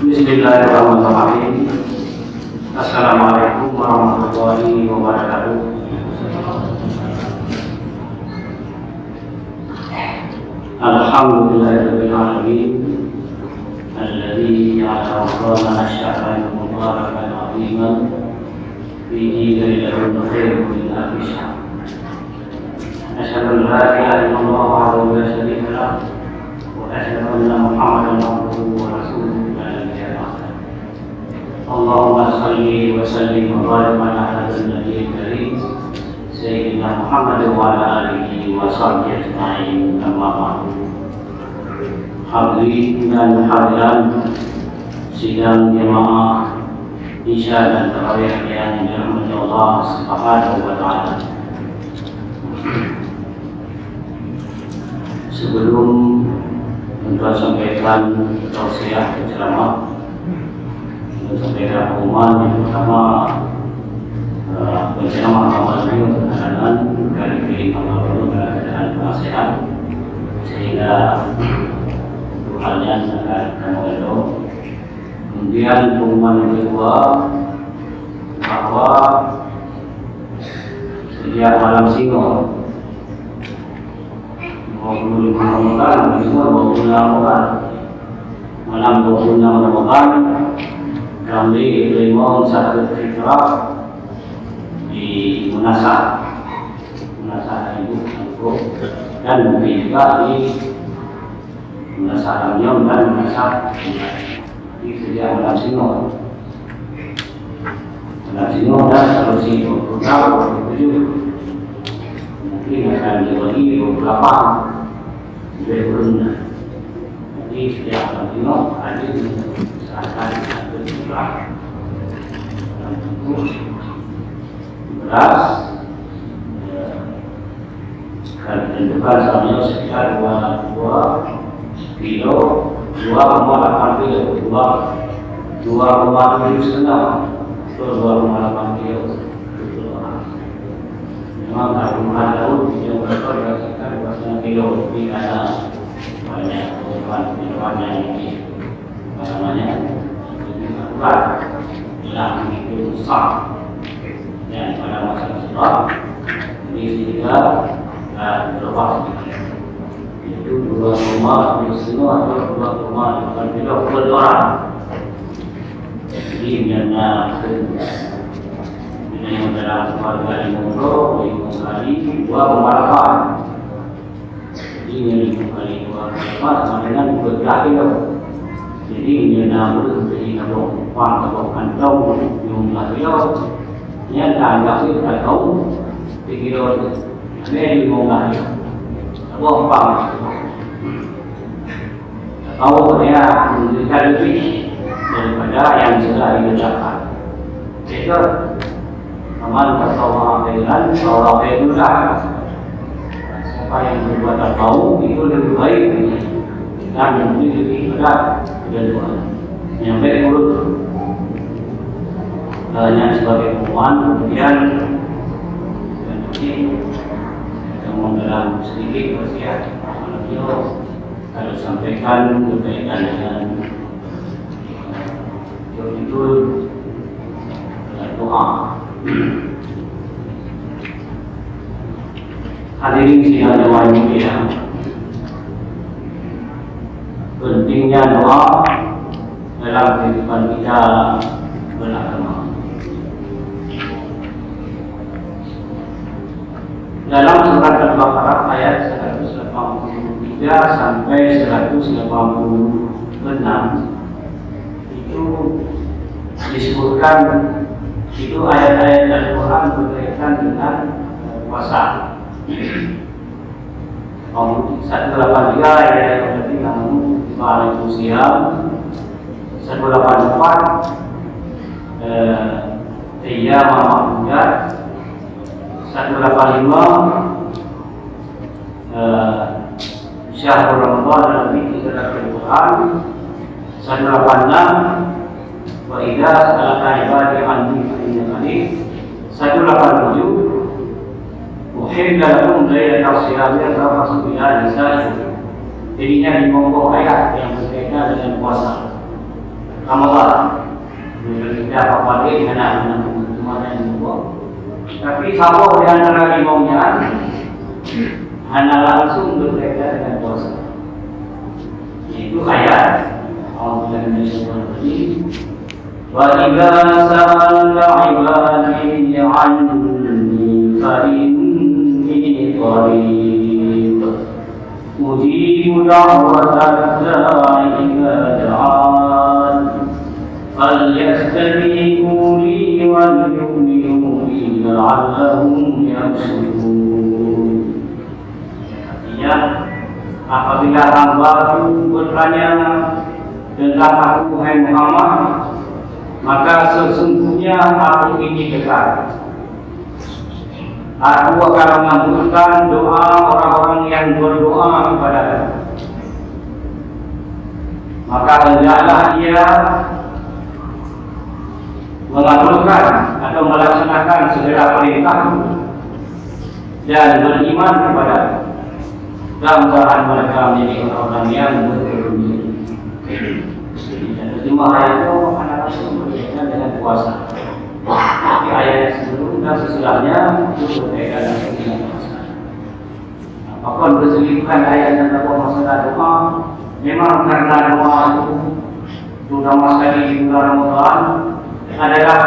Bismillahirrahmanirrahim. Assalamualaikum warahmatullahi wabarakatuh. Alhamdulillahirabbil alamin. Alladzi ja'ala Ramadana syahran mubarakan 'aziman fihi lailatul khair min alfi syahr. Asyhadu an la ilaha illallah wahdahu la syarika lah wa asyhadu anna Muhammadan abduhu wa rasuluhu. Allahumma salli wa sallim wa barik ala hadzal nabiyil karim sayyidina Muhammad wa ala alihi wa sahbihi ajma'in. Amma ba'du. Hadirin dan hadirat sidang jemaah Isya dan Tarawih yang dirahmati Allah Subhanahu wa taala. Sebelum untuk sampaikan tausiah ceramah, sampaikan pengumuman yang pertama, penceramah awal beliau keadaan dari pilih awal beliau keadaan penasehat sehingga Tuhannya akan mengelola. Kemudian pengumuman yang kedua bahwa sejak malam Singo 25 Ramadan, malam 26 Ramadan kami terima satu fitrah di Munasah Ibu dan mungkin juga di Munasah Lamyong dan Munasah di sejak malam Singo dan solusi 26, 27 mungkin akan jadi 28 berikutnya. Jadi sejak malam Singo hadir akan beras akan ditentukan samanya sekitar 2,8 kilo, 2,7 setengah atau 2,8 kilo. Memang pertumbuhan laut yang berada sekitar 2,5 kilo, tapi karena banyak perubahan yang ini yang begitu besar dan pada masa tersebut ini sehingga berubah sedikit, yaitu 2,7 atau 2,8 kilo per orang. Jadi karena yang dalam keluarga Limonggo kali 2,8, jadi 5 kali 2,8 sama dengan 12 kilo. Jadi dia nak beri kabung kantong jumlah kilo yang tak itu tak tahu 3 kilo ini jumlah kilo kabung apa tahu dia memberikan lebih daripada yang sudah dikerjakan. Jadi aman kata orang dengan orang berusaha, siapa yang berbuat tak tahu itu lebih baik dan lebih berat yang baik mulut hanya sebagai pengumuman. Kemudian yang dalam sedikit wasiat beliau harus sampaikan berkaitan dengan judul doa. Hadirin sidang jemaah mulia, pentingnya doa dalam kehidupan kita beragama. Dalam surat Al-Baqarah ayat 183 sampai 186 itu disebutkan itu ayat-ayat Al-Quran berkaitan dengan puasa. 183 ayat berarti kamu Waalaikumsalam. 184 iya mama muda. 185 Syahrul Ramadan Nabi Qiraatul Quran. 186 wa idza salaka ibadi anni fa innani. 187 uhilla lakum lailatal siyami rafasu ila nisa'ikum. Jadinya di monggo ayat yang berkaitan dengan puasa. Kamu tidak apa-apa lagi anak-anak cuma yang buat. Tapi siapa di antara imamnya hanya langsung berkaitan dengan puasa. Itu ayat Allah ini. Wa idza sa'alaka 'ibadi 'anni fa inni qarib ujibu da'watad da'i idza da'an falyastajibu li wal yu'minu bi la'allahum yarshudun. Artinya, apabila hamba-Ku bertanya tentang Aku, hai Muhammad, maka sesungguhnya Aku ini dekat. Aku akan mengabulkan doa orang-orang yang berdoa kepada-Ku. Maka hendaklah ia mengabulkan atau melaksanakan segala perintah-Ku dan beriman kepada-Ku. Mudah-mudahan mereka menjadi orang-orang yang berkerumun. Dan kelima ayat itu akan langsung berkaitan dengan puasa. Tapi ayat sebelum dan sesudahnya itu berkaitan dengan puasa. Apapun berselipkan ayat yang terbawa masalah doa, memang karena doa itu terutama sekali di bulan Ramadan adalah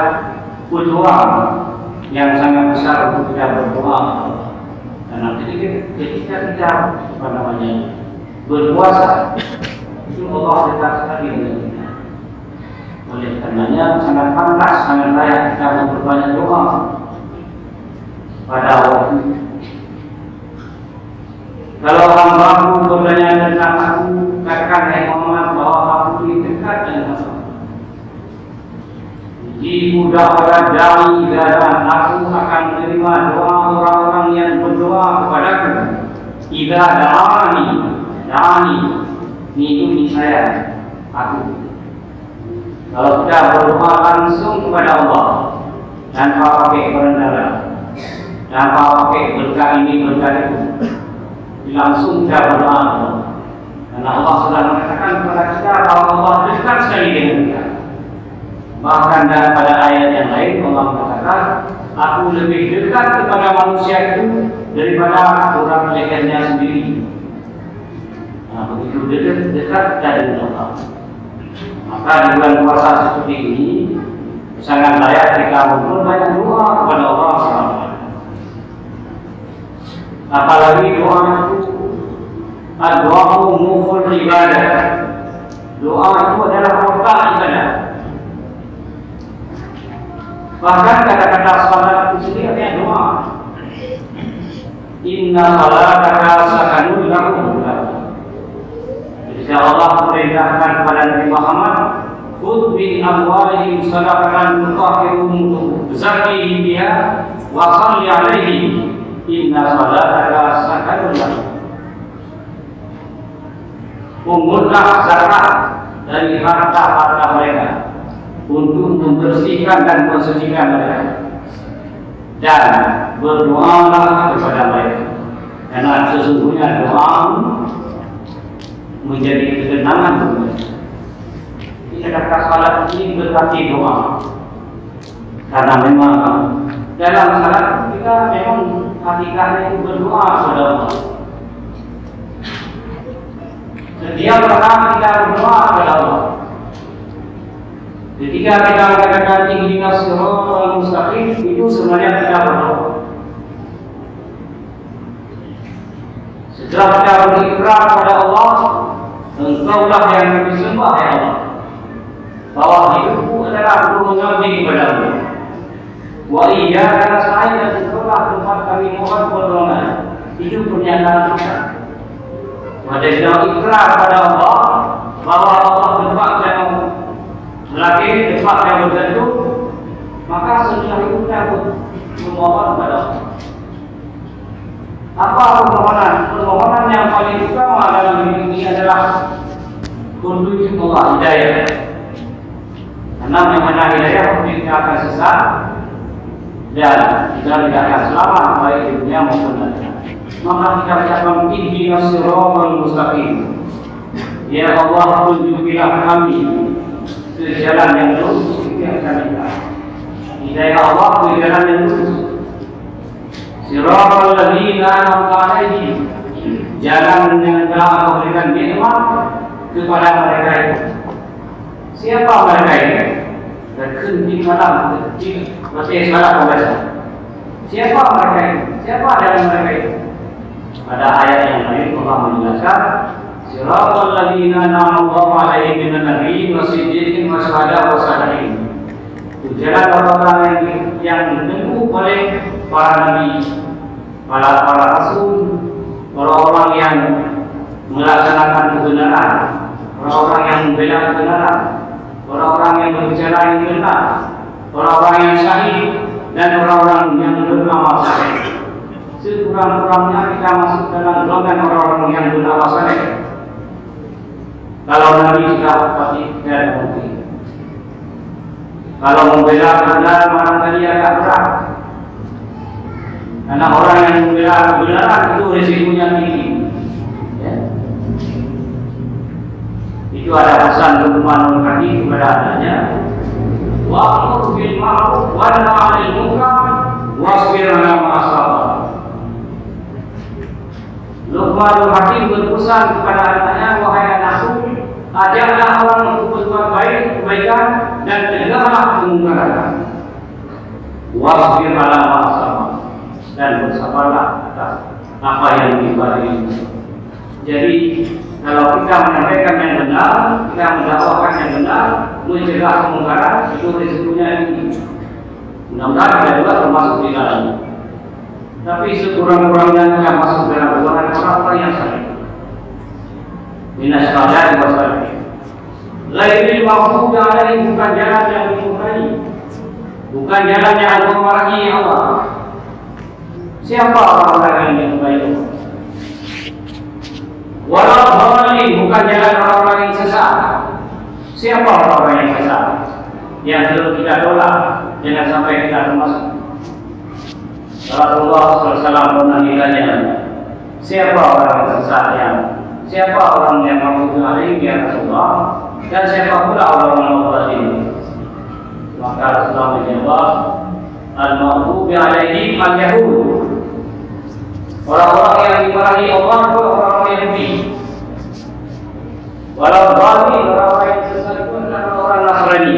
peluang yang sangat besar untuk kita berdoa. Karena ketika kita berpuasa, itu Allah dekat sekali dengan kita. Oleh karenanya sangat pantas, sangat layak kita berbanyak doa pada waktu. Kalau hamba-Ku bertanya tentang Aku, katakan hai Muhammad bahwa Aku ini dekat dengan Aku. Jibu da'watad da'i dan Aku akan menerima doa orang-orang yang berdoa kepada-Ku. Idza da'ani, ini saya, Aku. Kalau kita berdoa langsung kepada Allah, tanpa pakai perantara, tanpa pakai berkah ini berkah itu, langsung kita berdoa. Karena Allah sudah mengatakan kepada kita bahwa Allah dekat sekali dengan kita. Bahkan pada ayat yang lain Allah mengatakan, Aku lebih dekat kepada manusia itu daripada orang lehernya sendiri. Nah, begitu dekat dari Allah. Maka di bulan puasa seperti ini sangat layak kita memperbanyak doa kepada Allah SWT. Apalagi doa itu doa mukhul ibadah. Doa itu adalah pokok ibadah. Bahkan kata-kata salat itu sendiri adalah doa. Inna salataka sakanun lahum. Jika Allah perintahkan kepada Nabi Muhammad, khudh min amwalihim sadaqatan tutahhiruhum tuzakkihim biha wa shalli 'alaihim inna salataka sakanun lahum. Punggutlah zakat dari harta-harta mereka untuk membersihkan dan mensucikan mereka, dan berdoalah kepada mereka, karena sesungguhnya doa menjadi ketenangan bagi mereka. Kata salat ini berarti doa, karena memang dalam salat kita memang hakikatnya itu berdoa kepada Allah. Setiap saat kita berdoa kepada Allah. Ketika kita mengatakan ihdinas siratal mustaqim, itu sebenarnya kita berdoa. Setelah kita berikrar kepada Allah, Engkaulah yang kami sembah ya Allah, bahwa hidupku adalah untuk mengabdi kepada-Mu. Wa iyyaka nasta'in, dan Engkaulah tempat kami mohon pertolongan. Itu pernyataan kita. Pada dalam ikrar kepada Allah bahwa Allah tempat yang lagi tempat yang bergantung, maka setelah itu kita memohon kepada Allah. Apa permohonan? Permohonan yang paling utama dalam hidup ini adalah kunduj Allah, hidayah. Karena mana hidayah kita akan sesat dan kita tidak akan selamat baik di dunia maupun di akhirat. Maka kita ucapkan ihdinas siratal mustaqim. Ya Allah, tunjukilah kami ke jalan yang lurus yang kami hidayah Allah ke jalan yang lurus. Siratal ladzina an'amta 'alaihim, jalan yang telah Allah berikan nikmat kepada mereka itu. Siapa mereka itu? Berhenti malam, masih salah membaca. Siapa mereka itu? Siapa dalam mereka itu? Pada ayat yang lain Allah menjelaskan, Siratal ladzina an'amta 'alaihim minan nabiyyin wasiddiqin wasyuhada'i wassalihin. Jalan orang-orang yang ditempuh oleh para nabi, para rasul, orang-orang yang melaksanakan kebenaran, orang-orang yang membela kebenaran, orang-orang yang berbicara yang benar, orang-orang yang syahid, dan orang-orang yang beramal saleh. Sekurang-kurangnya kita masuk dalam golongan orang-orang yang beramal saleh. Kalau nabi sudah pasti tidak mungkin. Kalau membela kebenaran barangkali agak berat, karena orang yang membela kebenaran itu risikonya tinggi. Ya. Itu ada pesan Luqmanul Hakim kepada anaknya, wa'mur bil ma'ruf wa nahy 'anil munkar wasbir 'ala ma asaba. Luqmanul Hakim berpesan kepada anaknya, wahai anakku, ajarlah orang untuk berbuat baik, kebaikan, dan cegahlah kemungkaran. Wasbir 'ala ma asaba, dan bersabarlah atas apa yang menimpa dirimu. Jadi kalau kita menyampaikan yang benar, kita mendakwakan yang benar, mencegah kemungkaran, itu risikonya tinggi. Mudah-mudahan kita juga termasuk di dalamnya. Tapi sekurang-kurangnya kita masuk dalam golongan orang-orang yang saleh. Minas syahada'i wassalihin. Ghairil maghdubi 'alaihim, bukan jalan yang dimurkai, bukan jalan yang Allah marahi Allah. Siapa orang-orang yang dimurkai Allah? Walau dhalin, bukan jalan orang-orang yang sesat. Siapa orang-orang yang sesat? Yang perlu kita tolak, jangan sampai kita termasuk. Rasulullah SAW pernah ditanya, siapa orang yang sesat yang, siapa orang yang maghdubi 'alaihim ya Rasulullah, dan siapa pula orang yang dhalin? Maka Rasulullah menjawab, al-maghdubi 'alaihim al-yahud. Orang-orang yang dimarahi Allah itu orang-orang Yahudi. Walau dhalin, orang-orang yang sesat itu adalah orang Nasrani.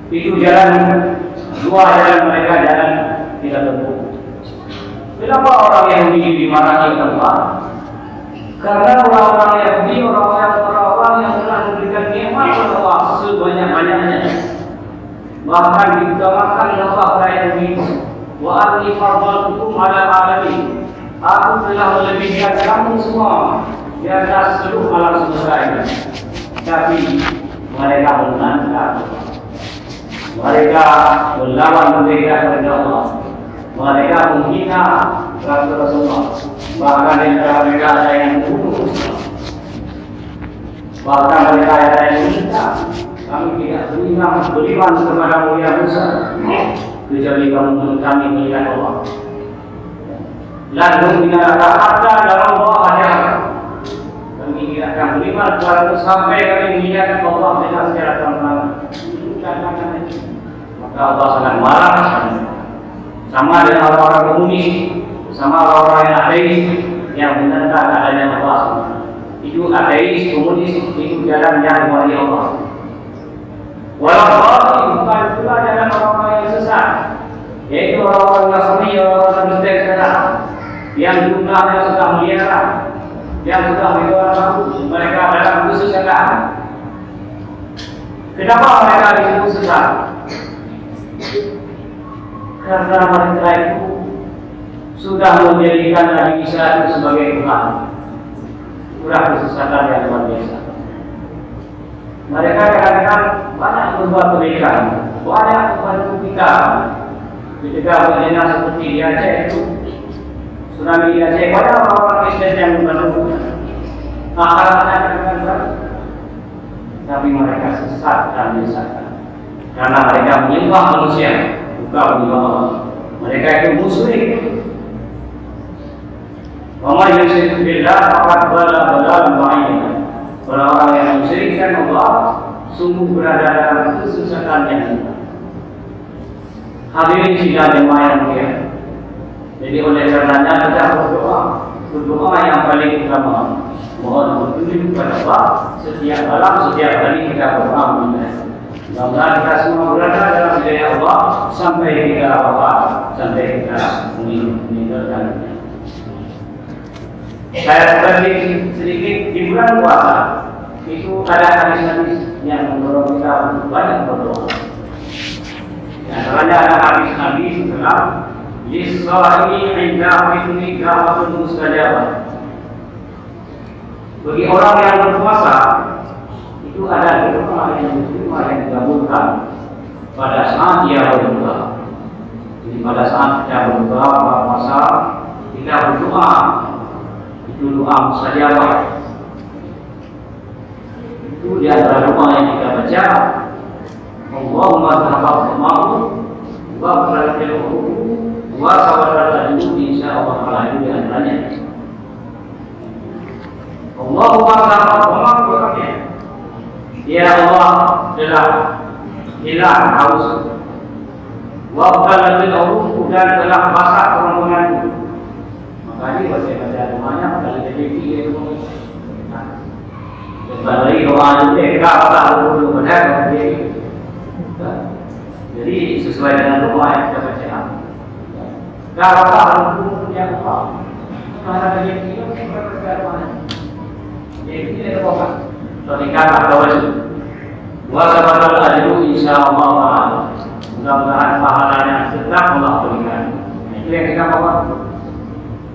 Itu jalan, dua jalan mereka, jalan tidak tempuh. Kenapa orang Yahudi dimarahi Allah? Karena orang-orang Yahudi, orang-orang yang telah memberikan nikmat Allah sebanyak-banyaknya. Bahkan diutamakan Allah pada Yahudi. Wa anni fardaltukum 'ala alamin. Aku telah melebihkan kamu semua di atas seluruh alam semesta ini. Tapi mereka menentang, mereka melawan mereka kepada Allah, mereka menghina Rasulullah. Bahkan di antara mereka ada yang membunuh, bahkan mereka ada yang meminta, kami tidak beriman kepada mulia Musa kecuali kamu kami melihat Allah. Lalu binaraka hatta dalam Allah ada. Kami tidak akan beriman kepada sampai kami melihat Allah dengan secara terang. Maka Allah sangat marah. Sama dengan orang-orang komunis, sama orang-orang yang ateis yang menentang adanya Allah. Itu ateis, komunis, itu jalan yang dimarahi Allah. Walau bukan pula jalan orang-orang yang sesat, yaitu orang-orang Nasrani, orang-orang Kristen sekarang, yang jumlahnya sudah miliaran, yang sudah miliaran, mereka dalam kesesatan. Kenapa mereka disebut sesat? Karena mereka itu sudah menjadikan Nabi Isa itu sebagai Tuhan. Sudah kesesatan yang luar biasa. Mereka kadang-kadang banyak berbuat kebaikan, banyak membantu kita. Ketika bencana seperti di Aceh itu, tsunami di Aceh, banyak orang-orang Kristen yang membantu. Akal-akalnya kadang-kadang, tapi mereka sesat dan menyesatkan. Karena mereka menyembah manusia, bukan menyembah Allah. Mereka itu musyrik. Wa may yusyrik billah faqad dhalla dhalalan ba'ida. Orang-orang yang mensyirikkan Allah sungguh berada dalam kesesatan yang Hadirin sidang jemaah yang mulia. Jadi oleh karenanya kita berdoa yang paling utama. Mohon petunjuk kepada Allah setiap malam, setiap hari kita berdoa. Mudah-mudahan kita semua berada dalam hidayah Allah sampai kita wafat, sampai kita meninggalkan. Saya berbagi sedikit di bulan puasa itu ada hadis-hadis yang mendorong kita untuk banyak berdoa. Di antaranya ada hadis Nabi setelah Yisra'i inda fitni da'watun mustajabah. Bagi orang yang berpuasa itu ada doa yang dikabulkan pada saat dia berdoa. Jadi pada saat kita berdoa berpuasa kita berdoa itu doa mustajabah. Itu di antara doa yang kita baca. Allahumma taqabbal ma'ruf wa barakatuh wa sawadatu insyaallah taala di antaranya. Allahumma taqabbal ma'ruf. Ya Allah telah hilang haus wa barakatuh dan telah basah kerongkonganku. Maka ini baca doanya kalau jadi itu Bagi doa itu kata dulu benar jadi sesuai dengan doa yang kita baca. Kata dulu yang apa? Karena dia itu berkata jadi tidak apa. Ketika kata wajib wasabatul ajru insyaallah mudah-mudahan pahalanya tetap Allah berikan. Itu yang kita bawa.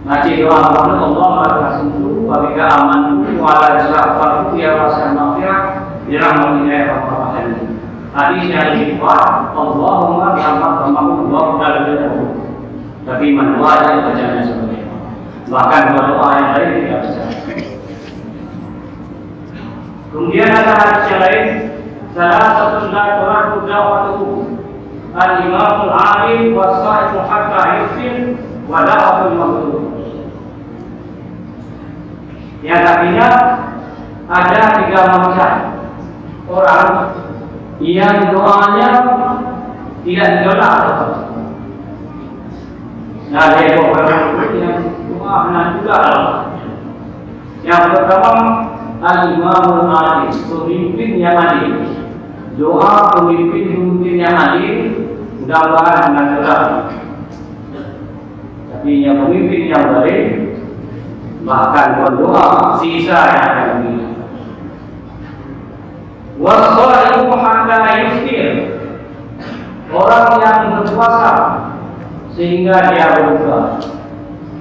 Ngaji doa Allah berkasih bagi aman wala syafa'u ya wasal maghfirah bi rahmatika ya rabbal alamin. Hadis yang kedua, Allahumma taqabbal wa barik. Tapi manwajib bacanya seperti itu. Bahkan doa yang lain tidak bisa. Kemudian ada hadis yang lain, salah satu doa da'watu al-imamul alim wa sa'idu hatta yufil wa da'watul maghlub. Yang artinya ada 3 macam orang yang doanya tidak ditolak. Nah, ada orang yang doa benar juga. Yang pertama al-imamul adil, pemimpin yang adil. Doa pemimpin yang adil mudah-mudahan benar juga. Tapi yang pemimpin yang baik bahkan berdoa sisa yang akan diminta. Wasaimu hatta yuftir, orang yang berpuasa sehingga dia berdoa.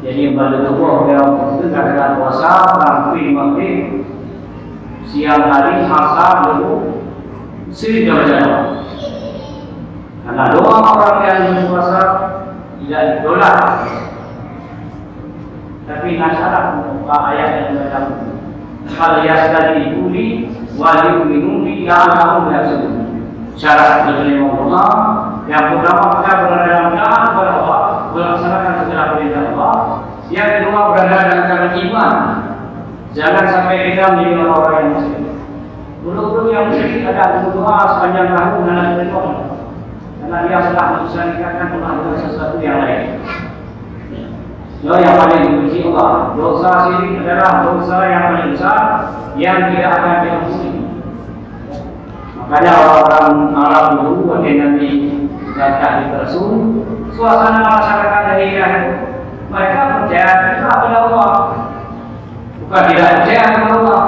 Jadi pada tubuh dia dengan puasa sampai maghrib, siang hari asar dulu sering berdoa. Karena doa orang yang berpuasa tidak ditolak. Tapi nasarah ayat yang dalam hal yasdadi kuli wali minubi yang kamu biasa. Syarat menerima Allah yang pertama kita berada dalam taat kepada Allah, melaksanakan segala perintah Allah. Yang kedua berada dalam iman. Jangan sampai kita menjadi orang yang musyrik. Dulu yang musyrik ada doa sepanjang tahun dan diterima karena dia sudah mensyirikkan Allah dengan sesuatu yang lain. Doa yang paling dibenci Allah. Dosa syirik adalah dosa yang paling besar yang tidak akan diampuni. Makanya orang Arab dulu ketika Nabi datang di Rasul, suasana masyarakat jahiliyah mereka percaya kepada Allah. Bukan tidak percaya kepada Allah,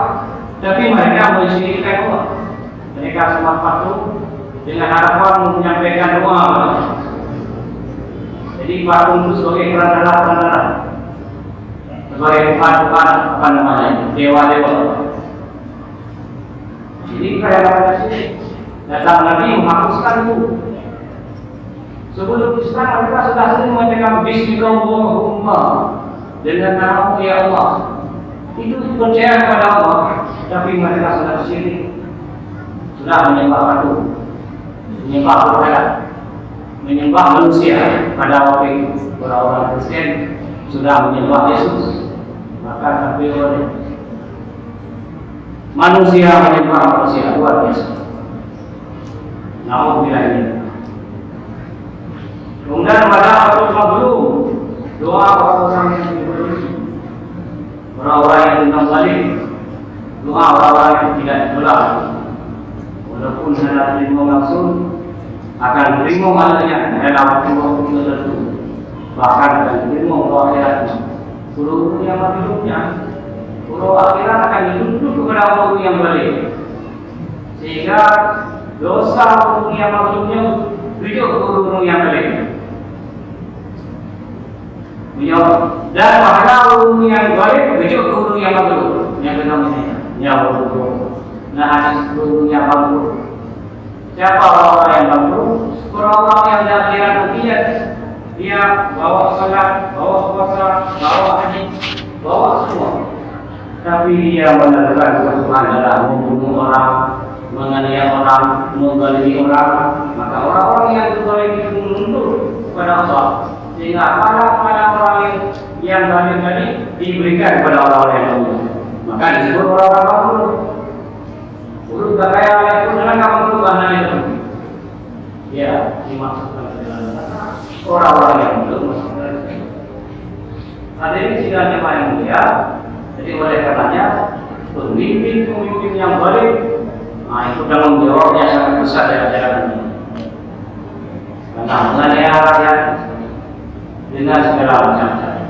tapi mereka mensyirikkan Allah. Mereka semua patuh dengan harapan menyampaikan doa. Jadi patung itu sebagai perantara, sebagai Tuhan apa namanya, dewa-dewa. Jadi kayak sini datang Nabi menghapuskan itu. Sebelum Islam mereka sudah sering mengucapkan Bismillahirrahmanirrahim dengan nama ya Allah. Itu percaya kepada Allah, tapi mereka sudah syirik, sudah menyembah patung, menyembah berhala, menyembah manusia. Pada waktu itu orang-orang Kristen sudah menyembah Yesus, maka tapi oleh manusia menyembah manusia luar biasa. Namun bila ini Kemudian pada waktu belum doa orang-orang yang diberi, orang-orang yang tentang balik, doa orang-orang yang tidak ditolak, walaupun hendak terima langsung akan terima malahnya dalam waktu tertentu, bahkan akan terima doa akhirat. Guru yang hidupnya, guru akhirat akan dituntut kepada guru yang balik, sehingga dosa guru yang hidupnya rujuk guru yang balik. Dan pahala guru yang balik rujuk guru yang baru, yang benar yang baru. Nah, hadis guru yang baru. Siapa orang yang baru? Orang-orang yang dalam rupiah, dia bawa salat, bawa puasa, bawa haji, bawa semua. Tapi dia melakukan kesalahan adalah membunuh orang, menganiaya orang, menzalimi orang. Maka orang-orang yang terzalimi itu menuntut kepada Allah, sehingga pada orang yang zalim tadi diberikan kepada orang-orang yang baru. Maka disebut orang-orang baru. Urut kaya itu jangan kamu perubahan itu. Ya, dimaksudkan orang-orang yang belum masuk dalam Islam. Hadirin sidang yang mulia, jadi oleh karenanya pemimpin yang baik, itu tanggung jawabnya sangat besar dari ajaran ini. Karena menganiaya rakyat dengan segala macam cara.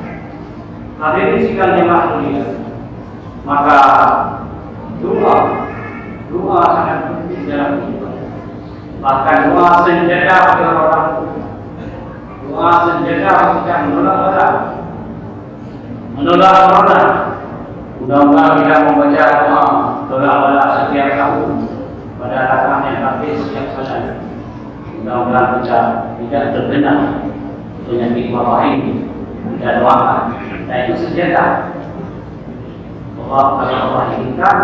Hadirin sidang yang mulia, maka doa sangat penting dalam kehidupan. Bahkan doa senjata bagi orang. Doa senjata kita menolak orang. Mudah-mudahan kita membaca doa bala setiap tahun pada rakaat yang terakhir setiap salat. Mudah-mudahan kita tidak terkena penyakit wabah ini. Kita doakan. Dan itu senjata. Kalau Allah inginkan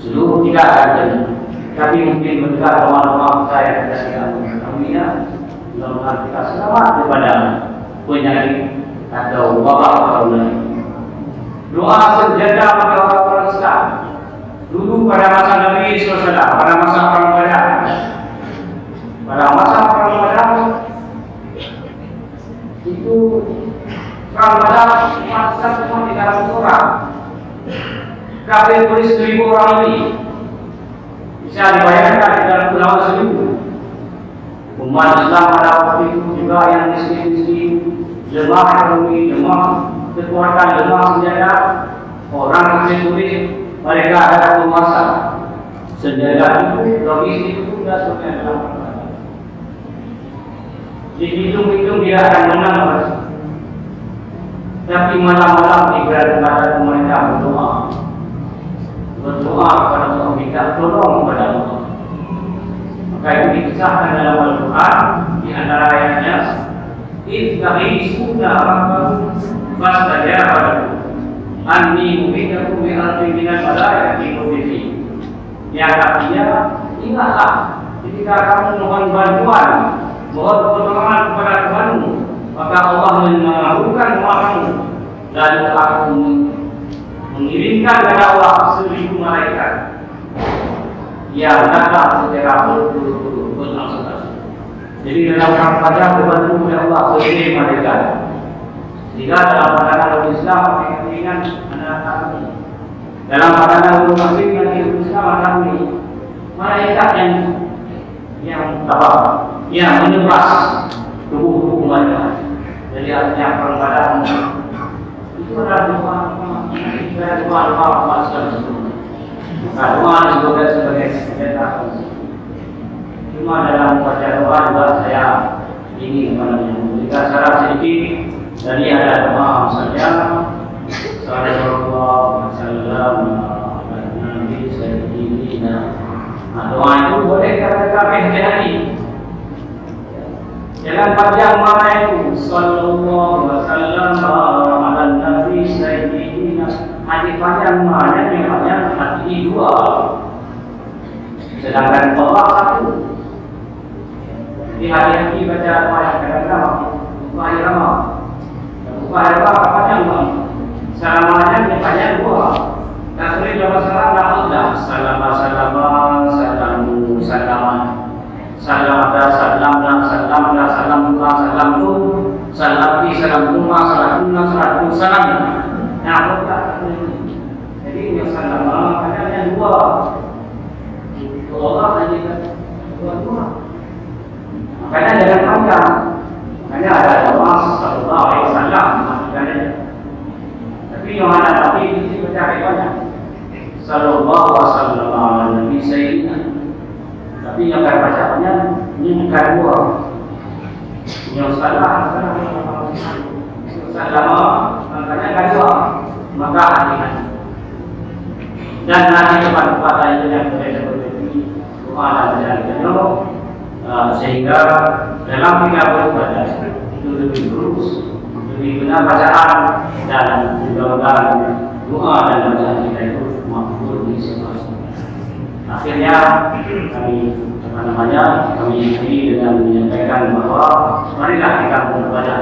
seluruh kita akan jadi. Tapi mungkin berdekat doa-doa saya dan kami-nya, mudah-mudahan kita selamat daripada penyakit atau wabak corona. Doa senjata pada orang-orang Islam. Dulu pada masa Nabi SAW, pada masa Perang Badar. Pada masa Perang Badar itu Perang Badar masa semua 300 orang. Kafir tulis 1000 orang lebih. Bisa dibayangkan di dalam pulau 1000. Umat Islam pada waktu itu juga yang miskin-miskin, lemah ekonomi, lemah kekuatan, lemah senjata. Orang kafir tulis mereka ada penguasa. Senjata itu, logistik itu sudah sebenarnya dalam perang. Dihitung-hitung dia akan menang. Tapi malam-malam ibadah pemerintah berdoa kepada Allah, minta tolong kepada Allah. Maka itu dikisahkan dalam Al-Quran di antara ayatnya, "Idza'i sudah rabbakum fastajaba anni mubidakum bi ardi minal malaikati mudhirin." Yang artinya, ingatlah ketika kamu mohon bantuan, mohon pertolongan kepada Tuhanmu, maka Allah mengabulkan doamu. Lalu aku mengirimkan kepada Allah 1000 malaikat yang datang secara berlangsung. Jadi dalam rangka dibantu oleh Allah 1000 malaikat. Jika dalam pandangan Islam mengingat anak kami, dalam pandangan masing yang Islam anak kami, malaikat yang menebas tubuh umatnya. Jadi artinya perang itu adalah doa sebagai senjata. Cuma dalam membaca doa juga saya ingin memberikan syarat sedikit. Jadi ada doa saja. Sallallahu alaihi wasallam Nabi Sayyidina. Doa itu boleh kata-kata hati-hati. Jangan panjang mana itu. Sallallahu alaihi wasallam Nabi Sayyidina. Hati panjang mana yang panjang hati dua. Sedangkan Allah satu. Jadi hati-hati baca doa yang kadang-kadang buka irama. Buka irama panjang bang. Salamanya yang panjang dua. Tasbih jawab salam dah Allah. Salamu salaman. Salam ini kedua yang salah makanya kedua maka hati-hati dan nanti tempat-tempat lain yang berbeda doa dan jalan penuh sehingga dalam kita beribadah itu lebih lurus, lebih benar bacaan dan mudah-mudahan doa dan bacaan kita itu makbul di situasi. Akhirnya kami kami dengan menyampaikan bahwa marilah kita beribadah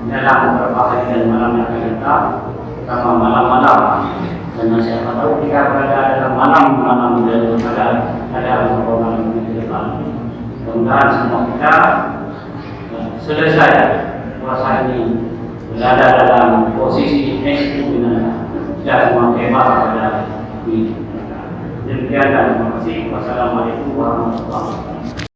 dalam beberapa hari dan malam yang akan datang, terutama malam-malam. Dan siapa tahu kita berada dalam malam-malam daripada beberapa malam di depan. Mudah-mudahan semua kita selesai puasa ini berada dalam posisi ekstremal dan semua hebat pada ini. Demikian dan terima kasih. Wassalamualaikum warahmatullahi wabarakatuh.